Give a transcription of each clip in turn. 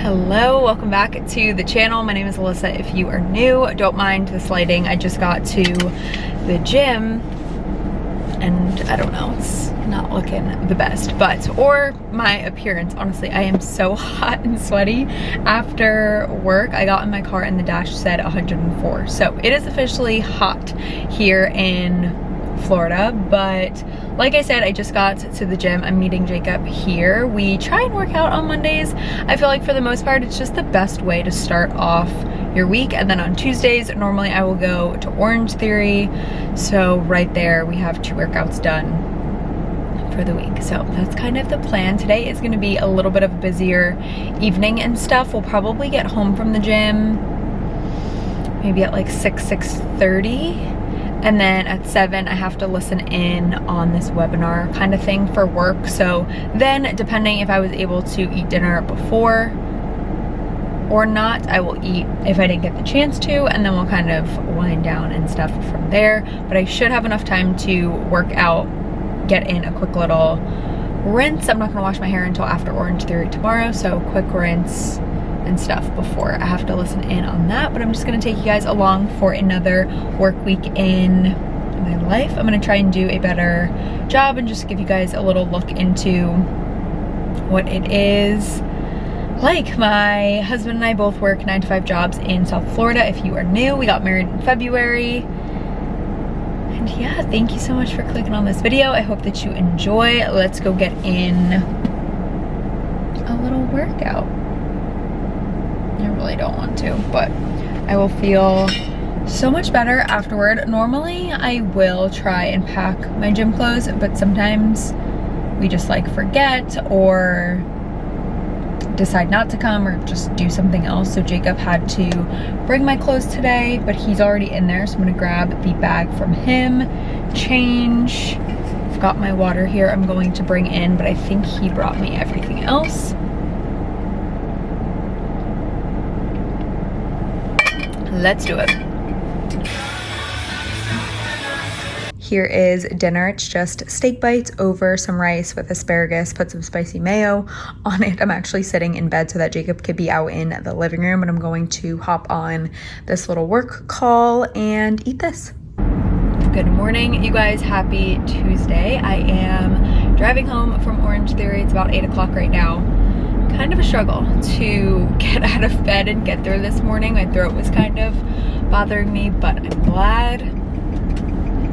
Hello, welcome back to the channel. My name is Alyssa. If you are new, don't mind this lighting. I just got to the gym and I don't know, it's not looking the best, or my appearance. Honestly, I am so hot and sweaty. After work, I got in my car and the dash said 104. So it is officially hot here in Florida, but like I said, I just got to the gym. I'm meeting Jacob here. We try and work out on Mondays. I feel like for the most part, it's just the best way to start off your week. And then on Tuesdays, normally I will go to Orange Theory. So right there, we have 2 workouts done for the week. So that's kind of the plan. Today is gonna be a little bit of a busier evening and stuff. We'll probably get home from the gym maybe at like 6:30. And then at 7, I have to listen in on this webinar kind of thing for work. So then depending if I was able to eat dinner before or not, I will eat if I didn't get the chance to, and then we'll kind of wind down and stuff from there. But I should have enough time to work out, get in a quick little rinse. I'm not gonna wash my hair until after Orange Theory tomorrow, so quick rinse and stuff before I have to listen in on that. But I'm just gonna take you guys along for another work week in my life. I'm gonna try and do a better job and just give you guys a little look into what it is like. My husband and I both work 9-to-5 jobs in South Florida. If you are new, we got married in February. And yeah, thank you so much for clicking on this video. I hope that you enjoy. Let's go get in a little workout. I really don't want to, but I will feel so much better afterward. Normally I will try and pack my gym clothes, but sometimes we just like forget or decide not to come or just do something else. So Jacob had to bring my clothes today, but he's already in there, so I'm gonna grab the bag from him, change. I've got my water here I'm going to bring in, but I think he brought me everything else. Let's do it. Here is dinner. It's just steak bites over some rice with asparagus, put some spicy mayo on it. I'm actually sitting in bed so that Jacob could be out in the living room, and I'm going to hop on this little work call and eat this. Good morning, you guys. Happy Tuesday. I am driving home from Orange Theory. It's about 8 o'clock right now. Kind of a struggle to get out of bed and get through this morning. My throat was kind of bothering me, but I'm glad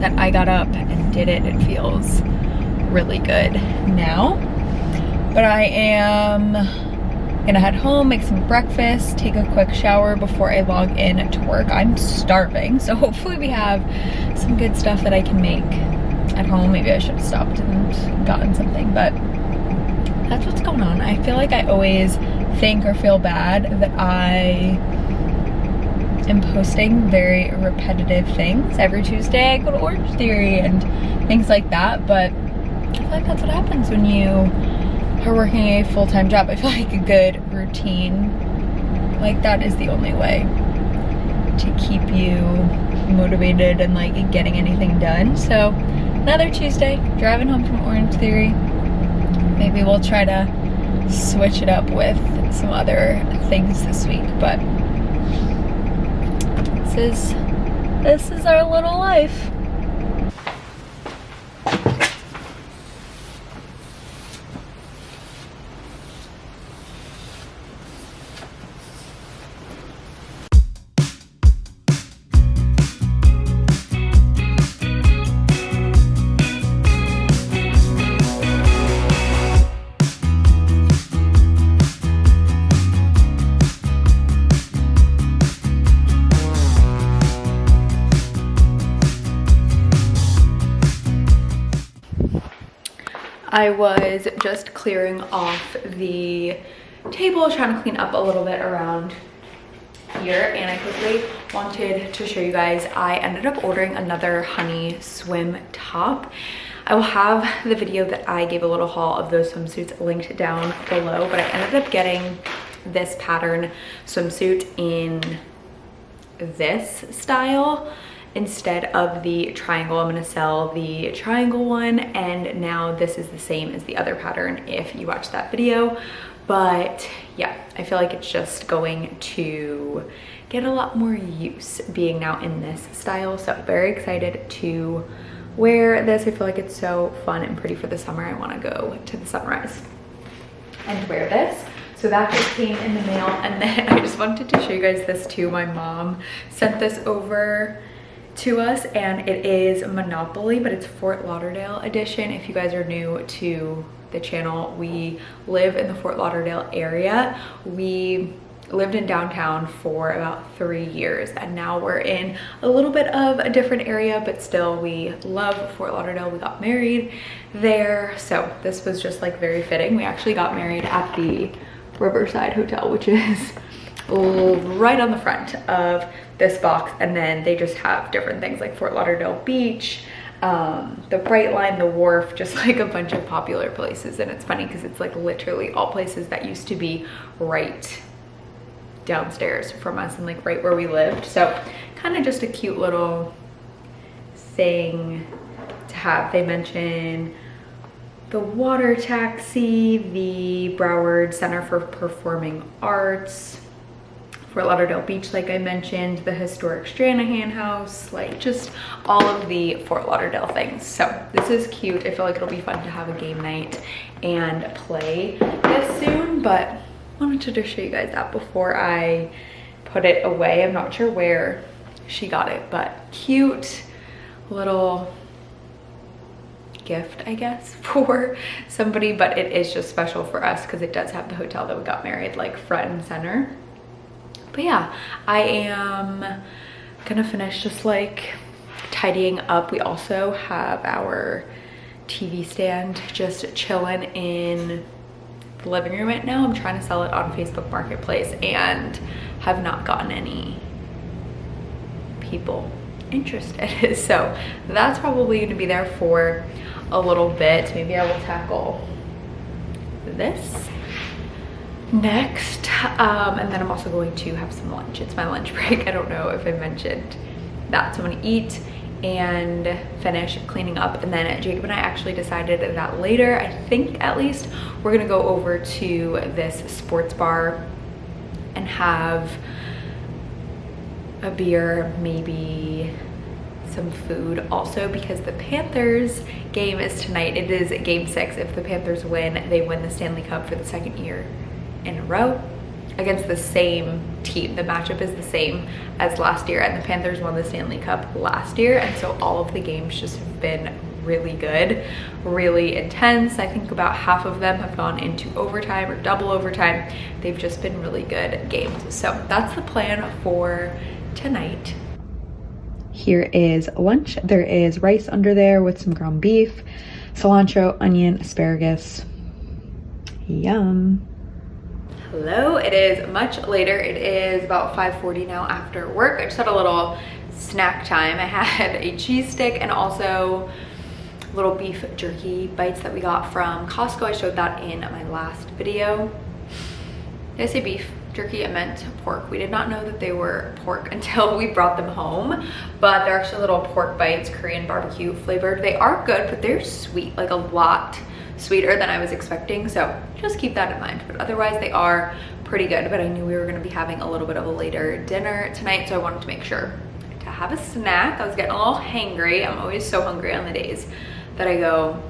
that I got up and did it. It feels really good now. But I am gonna head home, make some breakfast, take a quick shower before I log in to work. I'm starving, so hopefully we have some good stuff that I can make at home. Maybe I should have stopped and gotten something, but that's what's going on. I feel like I always think or feel bad that I am posting very repetitive things. Every Tuesday I go to Orange Theory and things like that, but I feel like that's what happens when you are working a full-time job. I feel like a good routine like that is the only way to keep you motivated and like getting anything done. So another Tuesday, driving home from Orange Theory. Maybe we'll try to switch it up with some other things this week, but this is our little life. I was just clearing off the table, trying to clean up a little bit around here, and I quickly wanted to show you guys I ended up ordering another honey swim top. I will have the video that I gave a little haul of those swimsuits linked down below, but I ended up getting this pattern swimsuit in this style instead of the triangle. I'm going to sell the triangle one, and now this is the same as the other pattern if you watch that video. But yeah, I feel like it's just going to get a lot more use being now in this style. So very excited to wear this. I feel like it's so fun and pretty for the summer. I want to go to the sunrise and wear this. So that just came in the mail, and then I just wanted to show you guys this too. My mom sent this over to us, and it is Monopoly, but it's Fort Lauderdale edition. If you guys are new to the channel, we live in the Fort Lauderdale area. We lived in downtown for about 3 years, and now we're in a little bit of a different area, but still we love Fort Lauderdale. We got married there, so this was just like very fitting. We actually got married at the Riverside Hotel, which is right on the front of this box, and then they just have different things like Fort Lauderdale Beach, the Bright Line, the Wharf, just like a bunch of popular places. And it's funny because it's like literally all places that used to be right downstairs from us and like right where we lived. So kind of just a cute little thing to have. They mention the water taxi, the Broward Center for Performing Arts, Fort Lauderdale Beach, like I mentioned, the historic Stranahan House, like just all of the Fort Lauderdale things. So this is cute. I feel like it'll be fun to have a game night and play this soon, but wanted to just show you guys that before I put it away. I'm not sure where she got it, but cute little gift, I guess, for somebody, but it is just special for us because it does have the hotel that we got married like front and center. But yeah, I am gonna finish just like tidying up. We also have our TV stand just chilling in the living room right now. I'm trying to sell it on Facebook Marketplace and have not gotten any people interested. So that's probably going to be there for a little bit. Maybe I will tackle this next, and then I'm also going to have some lunch. It's my lunch break. I don't know if I mentioned that. So I'm gonna eat and finish cleaning up, and then Jacob and I actually decided that later, I think at least, we're gonna go over to this sports bar and have a beer, maybe some food also, because the Panthers game is tonight. It is game 6. If the Panthers win, they win the Stanley Cup for the 2nd year in a row against the same team. The matchup is the same as last year, and the Panthers won the Stanley Cup last year, and so all of the games just have been really good, really intense. I think about half of them have gone into overtime or double overtime. They've just been really good games. So that's the plan for tonight. Here is lunch. There is rice under there with some ground beef, cilantro, onion, asparagus. Yum. Hello, it is much later. It is about 5:40 now after work. I just had a little snack time. I had a cheese stick and also little beef jerky bites that we got from Costco. I showed that in my last video. Did I say beef jerky? I meant pork. We did not know that they were pork until we brought them home, but they're actually little pork bites, Korean barbecue flavored. They are good, but they're sweet, like a lot sweeter than I was expecting, so just keep that in mind. But otherwise they are pretty good. But I knew we were going to be having a little bit of a later dinner tonight, so I wanted to make sure to have a snack. I was getting a little hangry. I'm always so hungry on the days that I go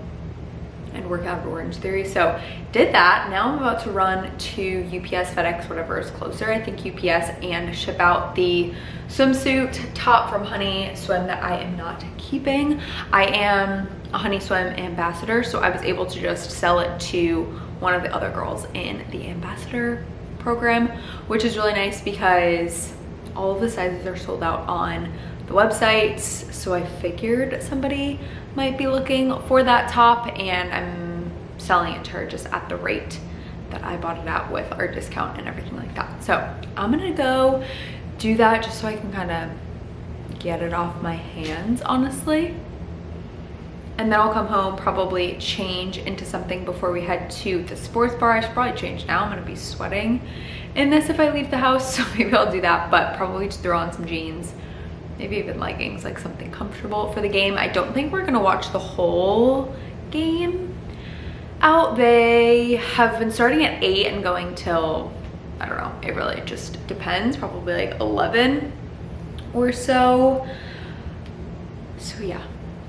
and work out at Orange Theory, so did that. Now I'm about to run to UPS, FedEx, whatever is closer, I think UPS, and ship out the swimsuit top from Honey Swim that I am not keeping. I am a Honey Swim ambassador, so I was able to just sell it to one of the other girls in the ambassador program, which is really nice because all of the sizes are sold out on the websites. So I figured somebody might be looking for that top, and I'm selling it to her just at the rate that I bought it at with our discount and everything like that. So I'm gonna go do that just so I can kind of get it off my hands, honestly. And then I'll come home, probably change into something before we head to the sports bar. I should probably change now. I'm gonna be sweating in this if I leave the house, so maybe I'll do that, but probably just throw on some jeans, maybe even leggings, like something comfortable for the game. I don't think we're gonna watch the whole game. out. They have been starting at 8 and going till, I don't know, it really just depends, probably like 11 or so. So yeah,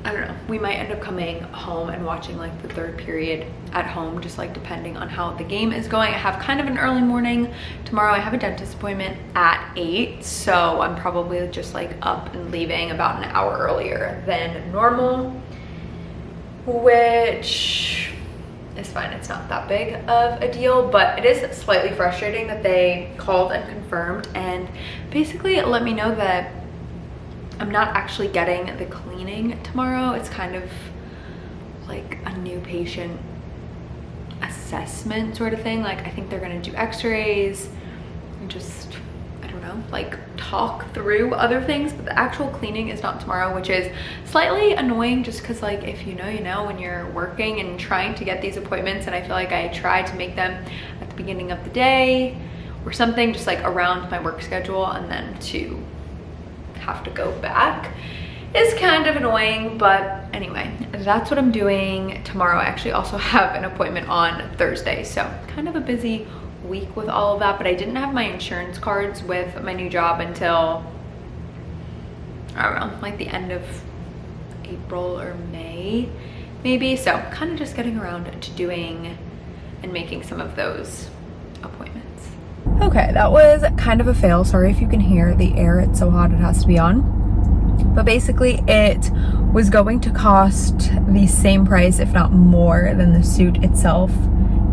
I don't know. We might end up coming home and watching like the 3rd period at home, just like depending on how the game is going. I have kind of an early morning tomorrow. I have a dentist appointment at 8, so I'm probably just like up and leaving about an hour earlier than normal, which is fine. It's not that big of a deal, but it is slightly frustrating that they called and confirmed and basically let me know that I'm not actually getting the cleaning tomorrow. It's kind of like a new patient assessment sort of thing. Like, I think they're gonna do x-rays and just, I don't know, like talk through other things, but the actual cleaning is not tomorrow, which is slightly annoying just because, like, if you know when you're working and trying to get these appointments, and I feel like I try to make them at the beginning of the day or something, just like around my work schedule, and then to have to go back is kind of annoying. But anyway, that's what I'm doing tomorrow. I actually also have an appointment on Thursday, so kind of a busy week with all of that. But I didn't have my insurance cards with my new job until, I don't know, like the end of April or May maybe, so kind of just getting around to doing and making some of those appointments. Okay, that was kind of a fail. Sorry if you can hear the air. It's so hot it has to be on. But basically it was going to cost the same price, if not more, than the suit itself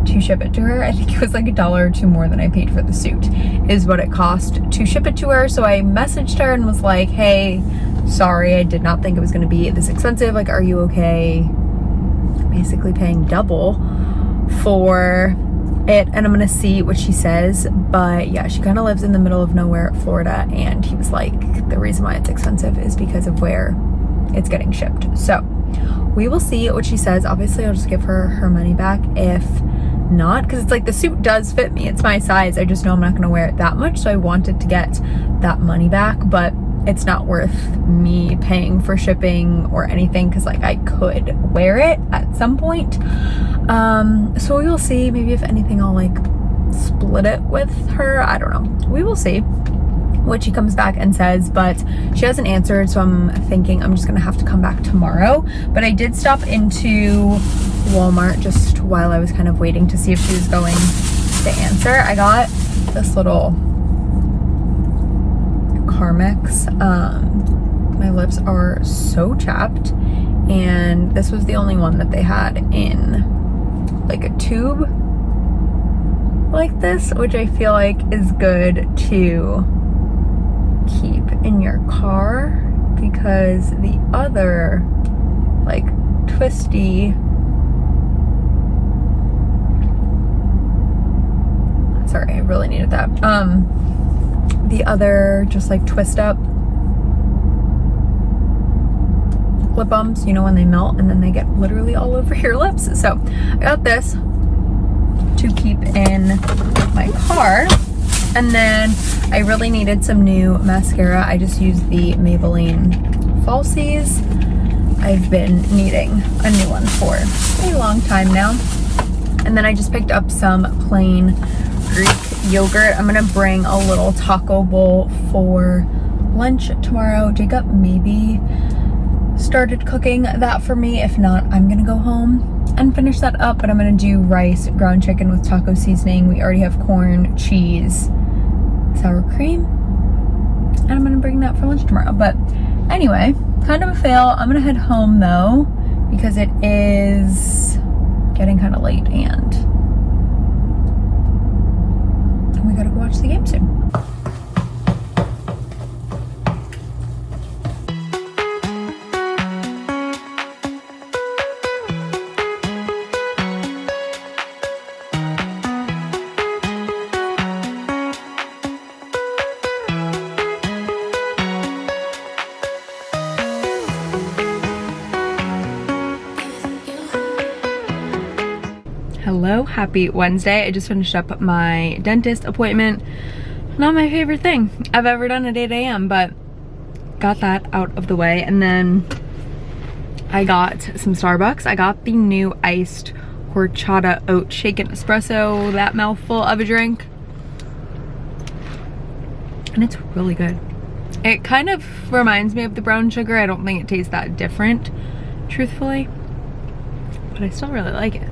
to ship it to her. I think it was like $1 or $2 more than I paid for the suit is what it cost to ship it to her. So I messaged her and was like, hey, sorry, I did not think it was going to be this expensive. Like, are you okay basically paying double for it? And I'm gonna see what she says. But yeah, she kind of lives in the middle of nowhere, Florida, and he was like, the reason why it's expensive is because of where it's getting shipped. So we will see what she says. Obviously I'll just give her her money back if not, because it's like the suit does fit me, it's my size, I just know I'm not gonna wear it that much, so I wanted to get that money back, but it's not worth me paying for shipping or anything, because like I could wear it at some point. So we will see. Maybe if anything I'll like split it with her, I don't know, we will see what she comes back and says. But she hasn't answered, so I'm thinking I'm just gonna have to come back tomorrow. But I did stop into Walmart just while I was kind of waiting to see if she was going to answer. I got this little Carmex. My lips are so chapped, and this was the only one that they had in like a tube like this, which I feel like is good to keep in your car, because the other like twisty, sorry, I really needed that, the other just like twist up lip balms, you know, when they melt and then they get literally all over your lips. So I got this to keep in my car. And then I really needed some new mascara. I just used the Maybelline Falsies. I've been needing a new one for a long time now. And then I just picked up some plain Greek yogurt. I'm gonna bring a little taco bowl for lunch tomorrow. Jacob maybe started cooking that for me. If not, I'm gonna go home and finish that up. But I'm gonna do rice, ground chicken with taco seasoning. We already have corn, cheese, sour cream, and I'm gonna bring that for lunch tomorrow. But anyway, kind of a fail. I'm gonna head home though, because it is getting kind of late and we gotta go watch the game soon. Hello, happy Wednesday. I just finished up my dentist appointment. Not my favorite thing I've ever done at 8 a.m., but got that out of the way. And then I got some Starbucks. I got the new iced horchata oat shaken espresso, that mouthful of a drink. And it's really good. It kind of reminds me of the brown sugar. I don't think it tastes that different, truthfully, but I still really like it.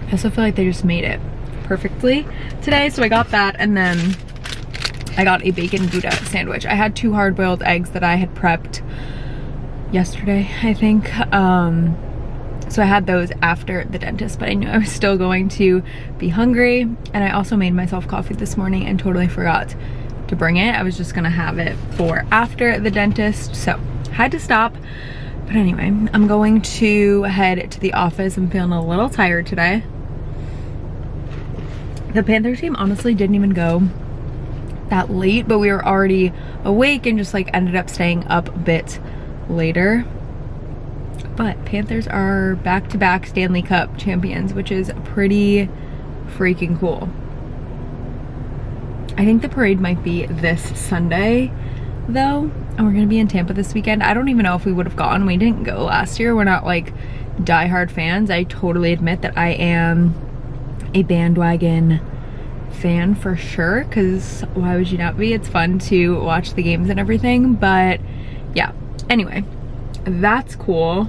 I also feel like they just made it perfectly today. So I got that, and then I got a bacon Gouda sandwich. I had 2 hard-boiled eggs that I had prepped yesterday, I think. So I had those after the dentist, but I knew I was still going to be hungry. And I also made myself coffee this morning and totally forgot to bring it. I was just gonna have it for after the dentist, so had to stop. But anyway, I'm going to head to the office. I'm feeling a little tired today. The Panthers team honestly didn't even go that late, but we were already awake and just like ended up staying up a bit later. But Panthers are back-to-back Stanley Cup champions, which is pretty freaking cool. I think the parade might be this Sunday though, and we're gonna be in Tampa this weekend. I don't even know if we would have gone. We didn't go last year. We're not like diehard fans. I totally admit that I am a bandwagon fan for sure, because why would you not be? It's fun to watch the games and everything. But yeah, anyway, that's cool,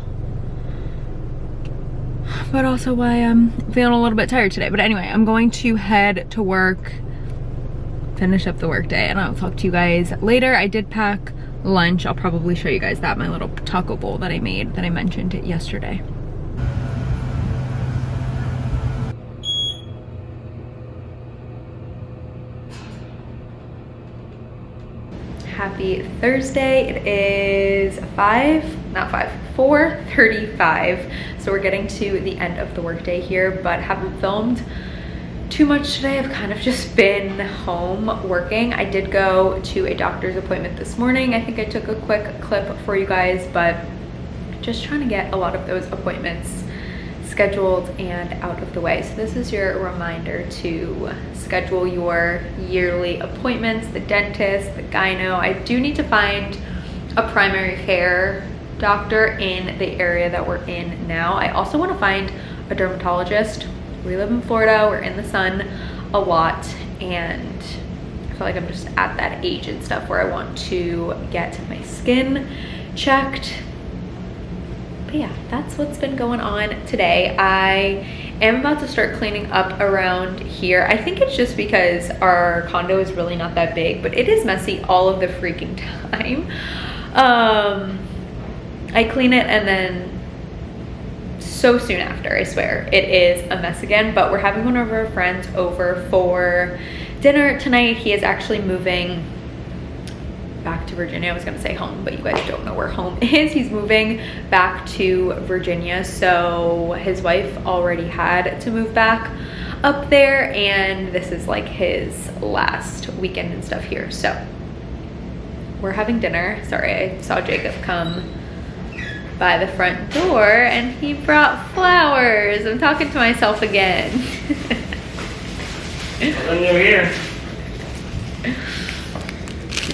but also why I'm feeling a little bit tired today. But anyway, I'm going to head to work, finish up the work day, and I'll talk to you guys later. I did pack lunch. I'll probably show you guys that, my little taco bowl that I made that I mentioned yesterday. Happy Thursday. It is 4:35. So we're getting to the end of the workday here, but haven't filmed too much today. I've kind of just been home working. I did go to a doctor's appointment this morning. I think I took a quick clip for you guys, but just trying to get a lot of those appointments scheduled and out of the way. So this is your reminder to schedule your yearly appointments, the dentist, the gyno. I do need to find a primary care doctor in the area that we're in now. I also want to find a dermatologist. We live in Florida, we're in the sun a lot, and I feel like I'm just at that age and stuff where I want to get my skin checked. But yeah, that's what's been going on today. I am about to start cleaning up around here. I think it's just because our condo is really not that big, but it is messy all of the freaking time. I clean it and then so soon after, I swear, it is a mess again. But we're having one of our friends over for dinner tonight. He is actually moving back to Virginia. I was gonna say home, but you guys don't know where home is. He's moving back to Virginia, so his wife already had to move back up there, and this is like his last weekend and stuff here. So we're having dinner. Sorry, I saw Jacob come by the front door and he brought flowers. I'm talking to myself again. Well, you're here.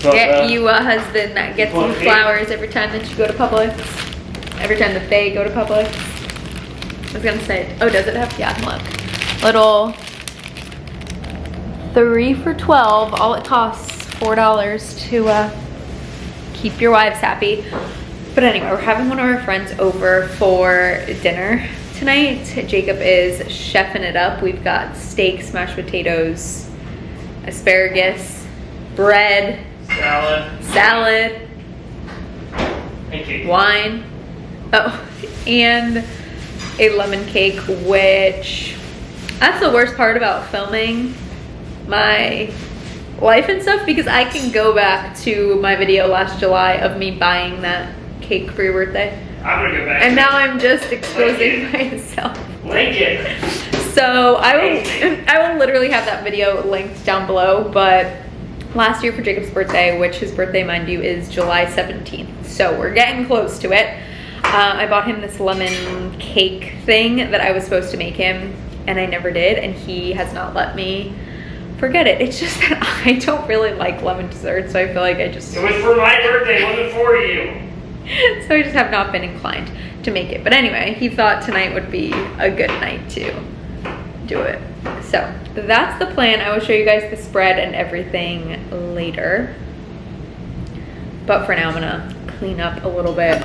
Get you a husband that gets you flowers every time that you go to Publix. Every time that they go to Publix. I was gonna say, oh, does it have? Yeah, look. Little 3 for $12. All it costs $4 to keep your wives happy. But anyway, we're having one of our friends over for dinner tonight. Jacob is chefing it up. We've got steak, mashed potatoes, asparagus, bread, salad, pancake, wine, oh, and a lemon cake, which that's the worst part about filming my life and stuff, because I can go back to my video last July of me buying that cake for your birthday. I'm gonna go back. And now I'm just exposing myself. Link it. So I will literally have that video linked down below. But last year for Jacob's birthday, which his birthday, mind you, is July 17th. So we're getting close to it. I bought him this lemon cake thing that I was supposed to make him, and I never did, and he has not let me forget it. It's just that I don't really like lemon desserts, so I feel like I just... It was for my birthday, it wasn't for you. So I just have not been inclined to make it. But anyway, he thought tonight would be a good night to do it. So that's the plan. I will show you guys the spread and everything later. But for now, I'm gonna clean up a little bit.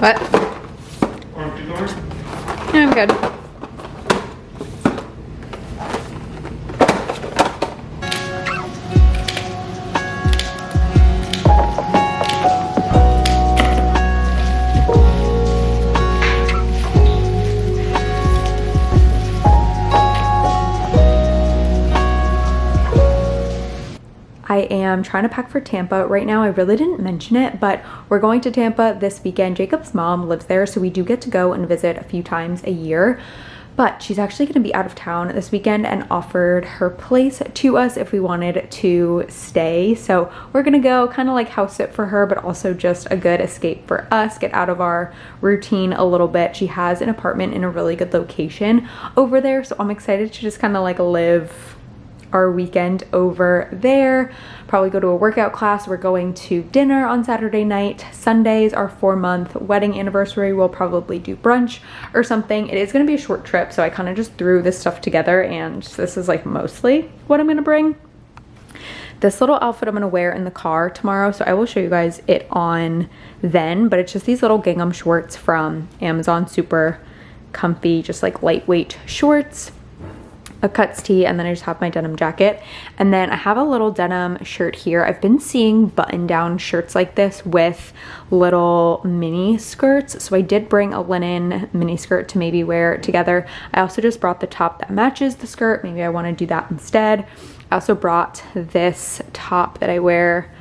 What? Aren't you going? No, I'm good. I am trying to pack for Tampa right now. I really didn't mention it, but we're going to Tampa this weekend. Jacob's mom lives there, so we do get to go and visit a few times a year. But she's actually going to be out of town this weekend and offered her place to us if we wanted to stay. So we're going to go kind of like house sit for her, but also just a good escape for us, get out of our routine a little bit. She has an apartment in a really good location over there, so I'm excited to just kind of like live our weekend over there. Probably go to a workout class. We're going to dinner on Saturday night. Sunday's our 4-month wedding anniversary. We'll probably do brunch or something. It is going to be a short trip, so I kind of just threw this stuff together, and this is like mostly what I'm going to bring. This little outfit I'm going to wear in the car tomorrow, so I will show you guys it on then, but it's just these little gingham shorts from Amazon. Super comfy, just like lightweight shorts, a cuts tee, and then I just have my denim jacket. And then I have a little denim shirt here. I've been seeing button down shirts like this with little mini skirts, so I did bring a linen mini skirt to maybe wear together. I also just brought the top that matches the skirt. Maybe I want to do that instead. I also brought this top that I wear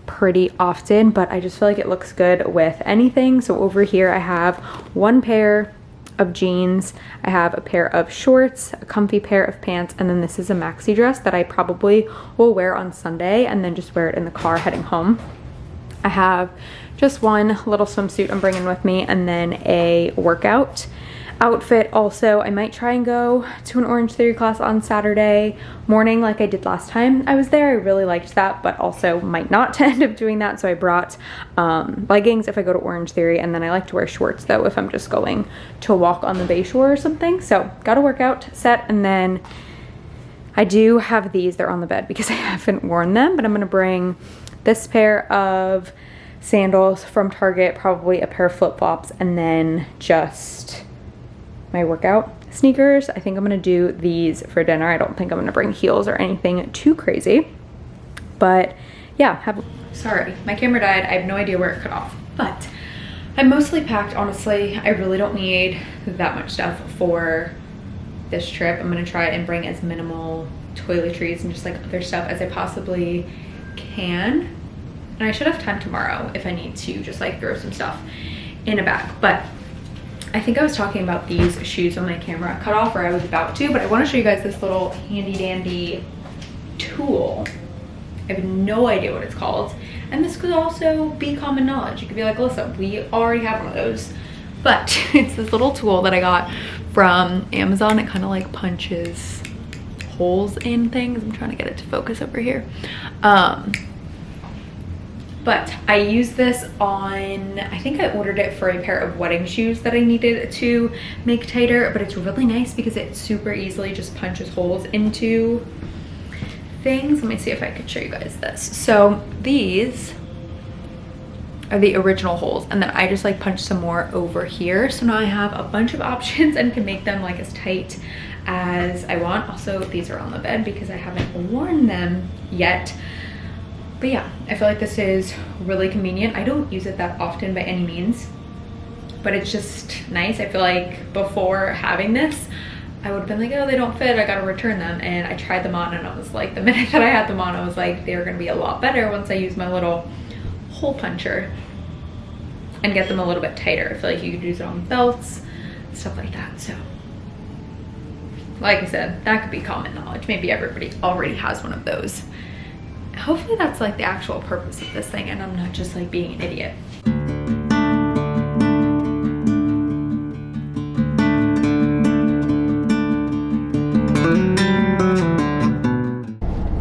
pretty often, but I just feel like it looks good with anything. So over here I have one pair of jeans, I have a pair of shorts, a comfy pair of pants, and then this is a maxi dress that I probably will wear on Sunday and then just wear it in the car heading home. I have just one little swimsuit I'm bringing with me, and then a workout outfit. Also, I might try and go to an Orange Theory class on Saturday morning like I did last time I was there. I really liked that, but also might not end up doing that, so I brought leggings if I go to Orange Theory, and then I like to wear shorts though if I'm just going to a walk on the Bayshore or something. So got a workout set, and then I do have these. They're on the bed because I haven't worn them, but I'm gonna bring this pair of sandals from Target, probably a pair of flip-flops, and then just my workout sneakers. I think I'm gonna do these for dinner. I don't think I'm gonna bring heels or anything too crazy, but yeah. Sorry, my camera died. I have no idea where it cut off, but I'm mostly packed. Honestly, I really don't need that much stuff for this trip. I'm gonna try and bring as minimal toiletries and just like other stuff as I possibly can. And I should have time tomorrow if I need to just like throw some stuff in a bag. But I think I was talking about these shoes when my camera cut off, or I was about to, but I want to show you guys this little handy dandy tool. I have no idea what it's called. And this could also be common knowledge. You could be like, listen, we already have one of those. But it's this little tool that I got from Amazon. It kind of like punches holes in things. I'm trying to get it to focus over here. But I use this on, I think I ordered it for a pair of wedding shoes that I needed to make tighter, but it's really nice because it super easily just punches holes into things. Let me see if I could show you guys this. So these are the original holes, and then I just like punched some more over here. So now I have a bunch of options and can make them like as tight as I want. Also, these are on the bed because I haven't worn them yet. But yeah, I feel like this is really convenient. I don't use it that often by any means, but it's just nice. I feel like before having this, I would have been like, oh, they don't fit, I gotta return them. And I tried them on and I was like, the minute that I had them on, I was like, they're gonna be a lot better once I use my little hole puncher and get them a little bit tighter. I feel like you could use it on belts, stuff like that. So like I said, that could be common knowledge. Maybe everybody already has one of those. Hopefully that's like the actual purpose of this thing and I'm not just like being an idiot.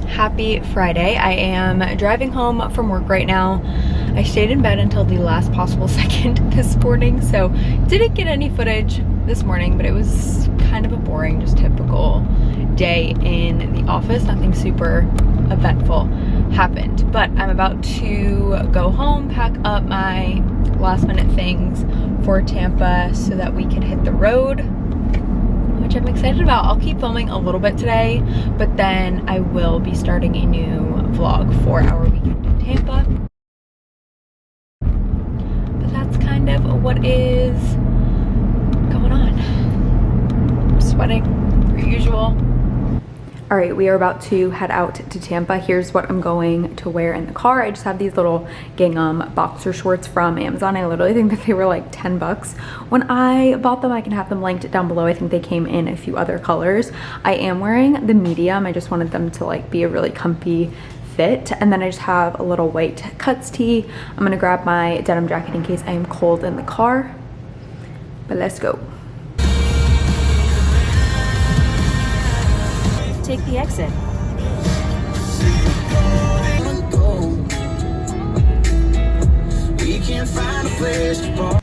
Happy Friday. I am driving home from work right now. I stayed in bed until the last possible second this morning, so didn't get any footage this morning, but it was kind of a boring, just typical day in the office. Nothing super eventful happened, but I'm about to go home, pack up my last minute things for Tampa so that we can hit the road, which I'm excited about. I'll keep filming a little bit today, but then I will be starting a new vlog for our weekend in Tampa. But that's kind of what is going on. I'm sweating per usual. All right, we are about to head out to Tampa. Here's what I'm going to wear in the car. I just have these little gingham boxer shorts from Amazon. I literally think that they were like 10 bucks. When I bought them, I can have them linked down below. I think they came in a few other colors. I am wearing the medium. I just wanted them to like be a really comfy fit. And then I just have a little white cuts tee. I'm gonna grab my denim jacket in case I am cold in the car. But let's go. Take the exit. We can't find a place to park.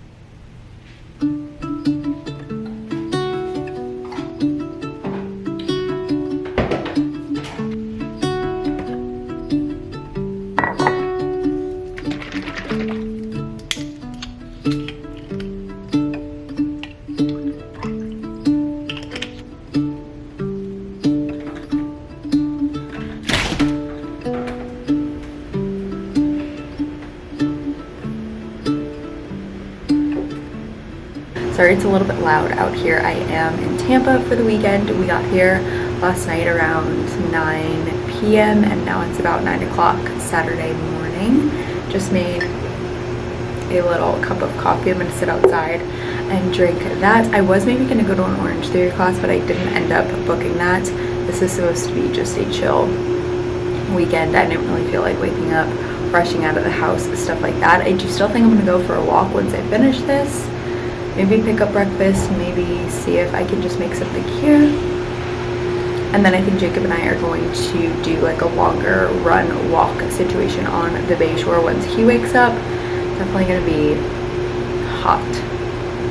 Sorry, it's a little bit loud out here. I am in Tampa for the weekend. We got here last night around 9 p.m. and now it's about 9 o'clock Saturday morning. Just made a little cup of coffee. I'm gonna sit outside and drink that. I was maybe gonna go to an Orange Theory class, but I didn't end up booking that. This is supposed to be just a chill weekend. I didn't really feel like waking up, rushing out of the house, stuff like that. I do still think I'm gonna go for a walk once I finish this. Maybe pick up breakfast, maybe see if I can just make something here. And then I think Jacob and I are going to do like a longer run walk situation on the Bay Shore once he wakes up. Definitely gonna be hot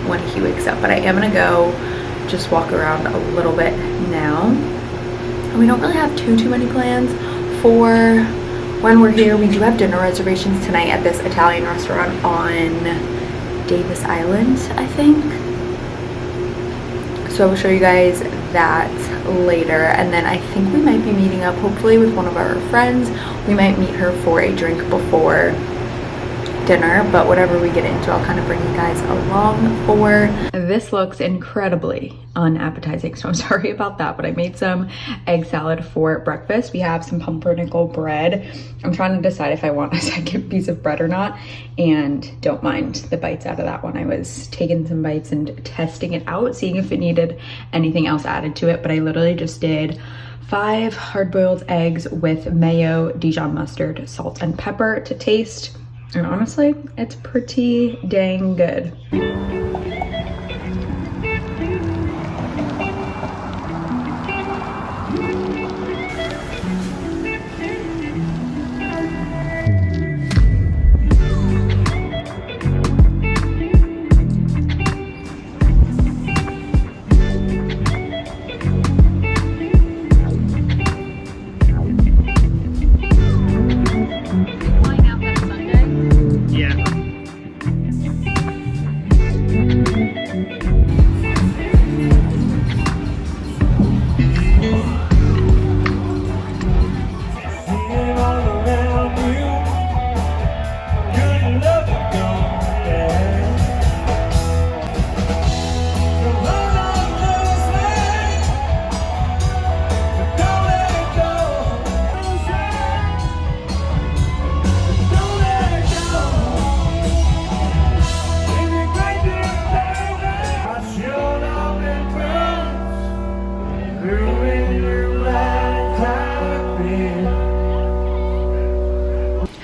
when he wakes up, but I am gonna go just walk around a little bit now. And we don't really have too many plans for when we're here. We do have dinner reservations tonight at this Italian restaurant on Davis Island, I think. So I will show you guys that later. And then I think we might be meeting up hopefully with one of our friends. We might meet her for a drink before dinner, but whatever we get into, I'll kind of bring you guys along for. This looks incredibly unappetizing, so I'm sorry about that, but I made some egg salad for breakfast. We have some pumpernickel bread. I'm trying to decide if I want a second piece of bread or not, and don't mind the bites out of that one. I was taking some bites and testing it out, seeing if it needed anything else added to it, but I literally just did 5 hard-boiled eggs with mayo, Dijon mustard, salt, and pepper to taste. And honestly, it's pretty dang good.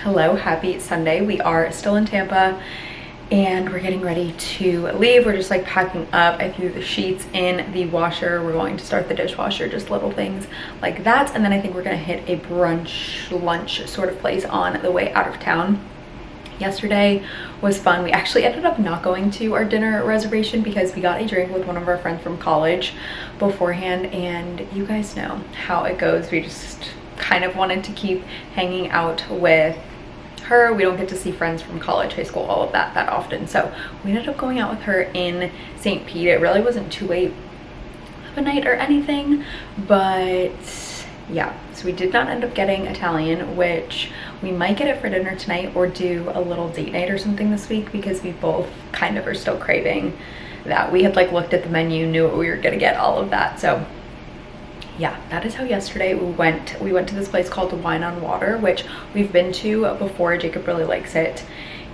Hello, happy Sunday. We are still in Tampa and we're getting ready to leave. We're just like packing up. I threw the sheets in the washer. We're going to start the dishwasher, just little things like that. And then I think we're gonna hit a brunch, lunch sort of place on the way out of town. Yesterday was fun. We actually ended up not going to our dinner reservation because we got a drink with one of our friends from college beforehand, and you guys know how it goes. We just kind of wanted to keep hanging out with her. We don't get to see friends from college, high school, all of that often, so we ended up going out with her in St. Pete. It really wasn't too late of a night or anything, but yeah, so we did not end up getting Italian, which we might get it for dinner tonight or do a little date night or something this week, because we both kind of are still craving that. We had like looked at the menu, knew what we were gonna get, all of that. So yeah, that is how yesterday we went to this place called the Wine on Water, which we've been to before. Jacob really likes it,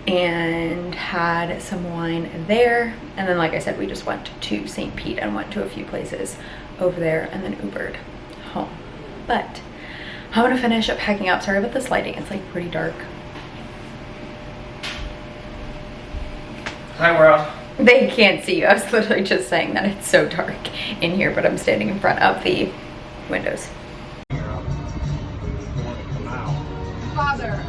and had some wine there. And then, like I said, we just went to St. Pete and went to a few places over there and then Ubered home. But I'm gonna finish up packing up. Sorry about this lighting, it's like pretty dark. Hi, world. They can't see you. I was literally just saying that it's so dark in here, but I'm standing in front of the windows. Father,